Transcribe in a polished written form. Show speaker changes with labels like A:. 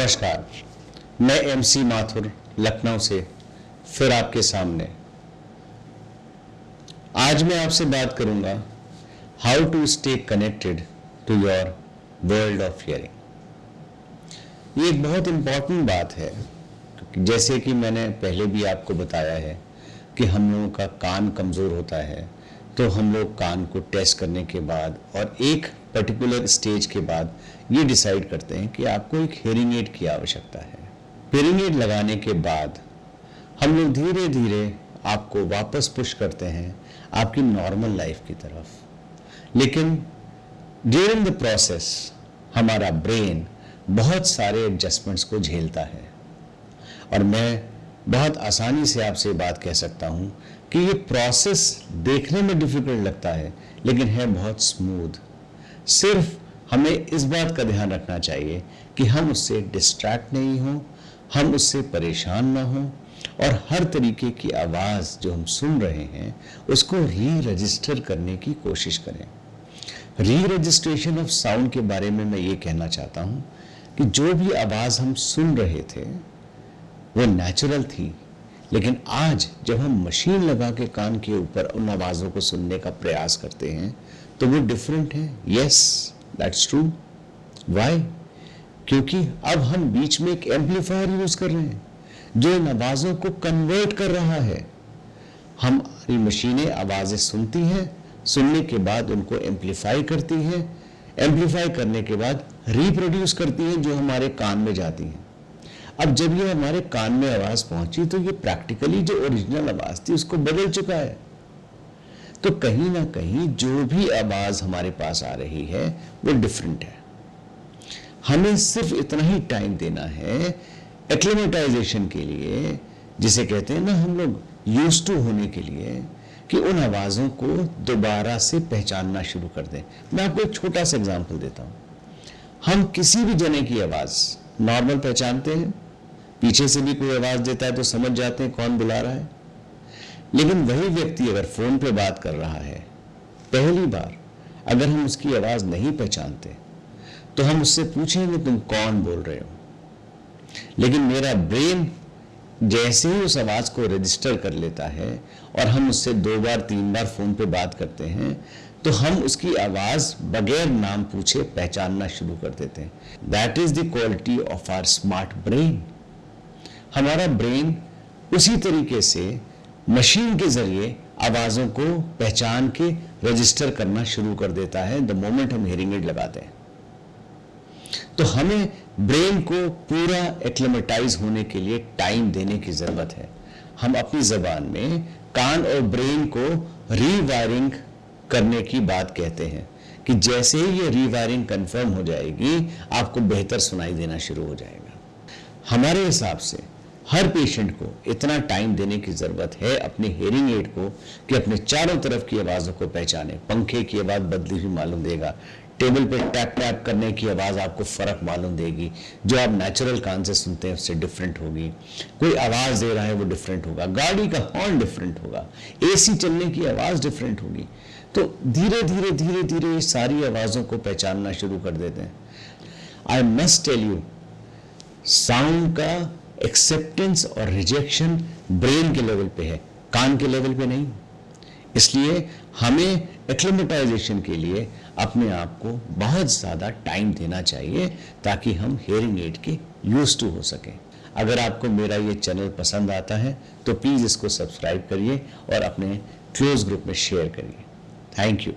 A: नमस्कार, मैं MC माथुर लखनऊ से फिर आपके सामने। आज मैं आपसे बात करूंगा how to stay connected to your world of hearing. ये एक बहुत इंपॉर्टेंट बात है, जैसे कि मैंने पहले भी आपको बताया है कि हम लोगों का कान कमज़ोर होता है, तो हम लोग कान को टेस्ट करने के बाद और एक पर्टिकुलर स्टेज के बाद ये डिसाइड करते हैं कि आपको एक हियरिंग एड की आवश्यकता है। हियरिंग एड लगाने के बाद हम लोग धीरे धीरे आपको वापस पुश करते हैं आपकी नॉर्मल लाइफ की तरफ। लेकिन ड्यूरिंग द प्रोसेस हमारा ब्रेन बहुत सारे एडजस्टमेंट्स को झेलता है, और मैं बहुत आसानी से आपसे बात कह सकता हूं कि ये प्रोसेस देखने में डिफिकल्ट लगता है लेकिन है बहुत स्मूथ। सिर्फ हमें इस बात का ध्यान रखना चाहिए कि हम उससे डिस्ट्रैक्ट नहीं हों, हम उससे परेशान ना हों, और हर तरीके की आवाज़ जो हम सुन रहे हैं उसको री रजिस्टर करने की कोशिश करें। री रजिस्ट्रेशन ऑफ साउंड के बारे में मैं ये कहना चाहता हूँ कि जो भी आवाज़ हम सुन रहे थे वो नेचुरल थी, लेकिन आज जब हम मशीन लगा के कान के ऊपर उन आवाज़ों को सुनने का प्रयास करते हैं तो वो डिफरेंट है। Yes, that's true. व्हाई? क्योंकि अब हम बीच में एक एम्पलीफायर यूज कर रहे हैं जो इन आवाज़ों को कन्वर्ट कर रहा है। हमारी मशीनें आवाज़ें सुनती हैं, सुनने के बाद उनको एम्पलीफाई करती हैं, एम्पलीफाई करने के बाद रिप्रोड्यूस करती हैं जो हमारे कान में जाती हैं। अब जब ये हमारे कान में आवाज़ पहुंची तो ये प्रैक्टिकली जो ओरिजिनल आवाज़ थी उसको बदल चुका है। तो कहीं ना कहीं जो भी आवाज़ हमारे पास आ रही है वो डिफरेंट है। हमें सिर्फ इतना ही टाइम देना है एक्लेमेटाइजेशन के लिए, जिसे कहते हैं ना हम लोग यूज्ड टू होने के लिए, कि उन आवाज़ों को दोबारा से पहचानना शुरू कर दें। मैं आपको एक छोटा सा एग्जांपल देता हूँ। हम किसी भी जने की आवाज़ नॉर्मल पहचानते हैं, पीछे से भी कोई आवाज़ देता है तो समझ जाते हैं कौन बुला रहा है। लेकिन वही व्यक्ति अगर फ़ोन पे बात कर रहा है, पहली बार अगर हम उसकी आवाज़ नहीं पहचानते तो हम उससे पूछेंगे तुम कौन बोल रहे हो, लेकिन मेरा ब्रेन जैसे ही उस आवाज़ को रजिस्टर कर लेता है और हम उससे 2 बार 3 बार फ़ोन पे बात करते हैं तो हम उसकी आवाज़ बगैर नाम पूछे पहचानना शुरू कर देते हैं। That is the quality of our smart brain. हमारा ब्रेन उसी तरीके से मशीन के जरिए आवाज़ों को पहचान के रजिस्टर करना शुरू कर देता है द मोमेंट हम हियरिंग एड लगाते हैं। तो हमें ब्रेन को पूरा एक्लेमेटाइज होने के लिए टाइम देने की ज़रूरत है। हम अपनी ज़बान में कान और ब्रेन को रीवायरिंग करने की बात कहते हैं कि जैसे ही ये रीवायरिंग कंफर्म हो जाएगी आपको बेहतर सुनाई देना शुरू हो जाएगा। हमारे हिसाब से हर पेशेंट को इतना टाइम देने की ज़रूरत है अपने हियरिंग एड को कि अपने चारों तरफ की आवाज़ों को पहचाने। पंखे की आवाज़ बदली हुई मालूम देगा, टेबल पे टैप टैप करने की आवाज़ आपको फ़र्क मालूम देगी, जो आप नेचुरल कान से सुनते हैं उससे डिफरेंट होगी। कोई आवाज़ दे रहा है वो डिफरेंट होगा, गाड़ी का हॉर्न डिफरेंट होगा, AC चलने की आवाज़ डिफरेंट होगी। तो धीरे धीरे धीरे धीरे ये सारी आवाज़ों को पहचानना शुरू कर देते हैं। I must tell you, sound का एक्सेप्टेंस और रिजेक्शन ब्रेन के लेवल पे है, कान के लेवल पे नहीं। इसलिए हमें एक्लेमेटाइजेशन के लिए अपने आप को बहुत ज़्यादा टाइम देना चाहिए ताकि हम हियरिंग एड के यूज्ड टू हो सकें। अगर आपको मेरा ये चैनल पसंद आता है तो प्लीज़ इसको सब्सक्राइब करिए और अपने क्लोज ग्रुप में शेयर करिए। Thank you.